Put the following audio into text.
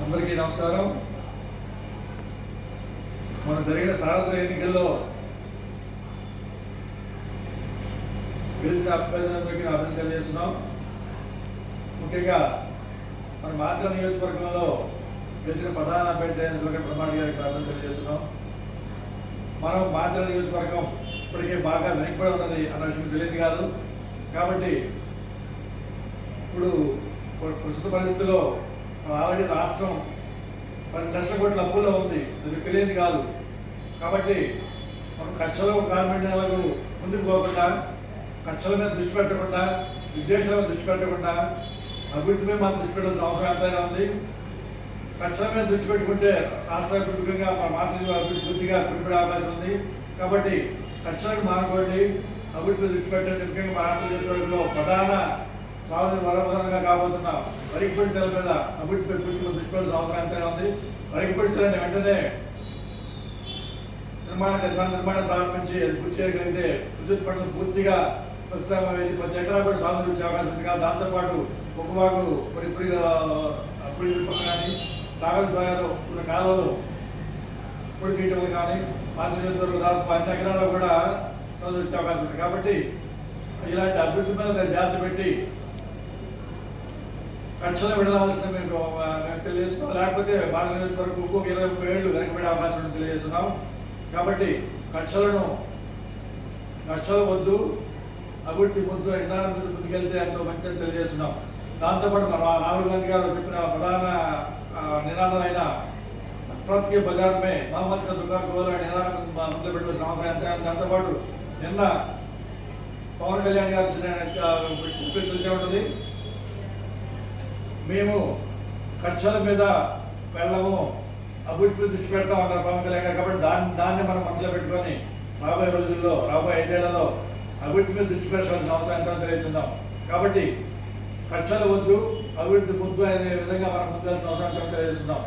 అందరికీ నమస్కారం. మన జరిగిన సార్వత్రిక ఎన్నికల్లో గెలిచిన అభ్యర్థులందరికీ అభినందనలు తెలియజేస్తున్నాం. ముఖ్యంగా మన మాచర్ల నియోజకవర్గంలో గెలిచిన ప్రధాన అభ్యర్థి అయిన బ్రహ్మారెడ్డి గారికి అభినందనలు తెలియజేస్తున్నాం. మనం మాచర్ల నియోజకవర్గం ఇప్పటికే బాగా వెనకబడి ఉన్నది అన్న విషయం తెలియదు కాదు. కాబట్టి ఇప్పుడు ప్రస్తుత పరిస్థితుల్లో ఆల్రెడీ రాష్ట్రం 10 లక్షల కోట్ల అప్పుల్లో ఉంది, అది తెలియదు కాదు. కాబట్టి మనం కక్షలో కార్మికులకు ముందుకు పోకుండా, కక్షల మీద దృష్టి పెట్టకుండా, విద్వేషాల మీద దృష్టి పెట్టకుండా అభివృద్ధిపై మనం దృష్టి పెట్టాల్సిన అవసరం ఎంతైనా ఉంది. కక్షల మీద దృష్టి పెట్టుకుంటే రాష్ట్ర అభివృద్ధిగా మన మానసిక అభివృద్ధి పూర్తిగా కుడిపడే అవకాశం ఉంది. కాబట్టి కక్షలకు మానుకోండి, అభివృద్ధి మీద దృష్టి పెట్టండి. ముఖ్యంగా మన రాష్ట్ర నియోజకవర్గంలో ప్రధాన సాగునీరు వరప్రధానంగా కాబోతున్న వరికి పరిశ్రమల మీద అభివృద్ధిపై పూర్తిగా దృష్టి పెట్టాల్సిన అవసరం ఎంతైనా ఉంది. వరికి పరిశ్రమని వెంటనే నిర్మాణం ప్రారంభించి పూర్తి చేయగలిగితే విద్యుత్ పనులు పూర్తిగా సస్యశ్యామలం అయ్యి 10 ఎకరాలు కూడా సాగునీరు వచ్చే అవకాశం ఉంది. కానీ దాంతోపాటు పొక్కువాగు పొడి కానీ నాగల్ సాగర్ ఉన్న కాలంలో పొడి తీయటం కానీ పాత నియోజకవర్గం దాదాపు 10 ఎకరాల్లో కూడా సాగునీరు వచ్చే అవకాశం ఉంది. కాబట్టి ఇలాంటి అభివృద్ధి మీద ధ్యాస పెట్టి కక్షలు విడవలసింది మేము తెలియజేస్తున్నాం. లేకపోతే భారత నియోజకవర్గం ఇంకొక 20-30 ఏళ్ళు వెనకబడే అవకాశం తెలియజేస్తున్నాం. కాబట్టి కక్షలు వద్దు, అభివృద్ధి వద్దు, విధానం మీద ముందుకెళ్తే ఎంతో మంచిదని తెలియజేస్తున్నాం. దాంతోపాటు మన రాహుల్ గాంధీ గారు చెప్పిన ప్రధాన నినాదమైన నఫరత్కి బజార్మే మహమ్మద్ కా దుకాన్ కోల్ అనే నినాదం మనసులో పెట్టవలసిన అవసరం ఎంత. దాంతోపాటు నిన్న పవన్ కళ్యాణ్ గారు చూసే ఉంటుంది, మేము కక్షల మీద వెళ్ళము, అభివృద్ధిపై దృష్టి పెడతా ఉన్నారు పవన్ కళ్యాణ్ గారు. కాబట్టి దాన్ని మనం మనసులో పెట్టుకొని రాబోయే రోజుల్లో, రాబోయే 5 ఏళ్లలో అభివృద్ధి మీద దృష్టి పెట్టాల్సిన అవసరం ఎంతో తెలియజేస్తున్నాం. కాబట్టి కక్షలు వద్దు, అభివృద్ధి ముద్దు అనే విధంగా మనం ముందాల్సిన అవసరం ఎంతో తెలియజేస్తున్నాం.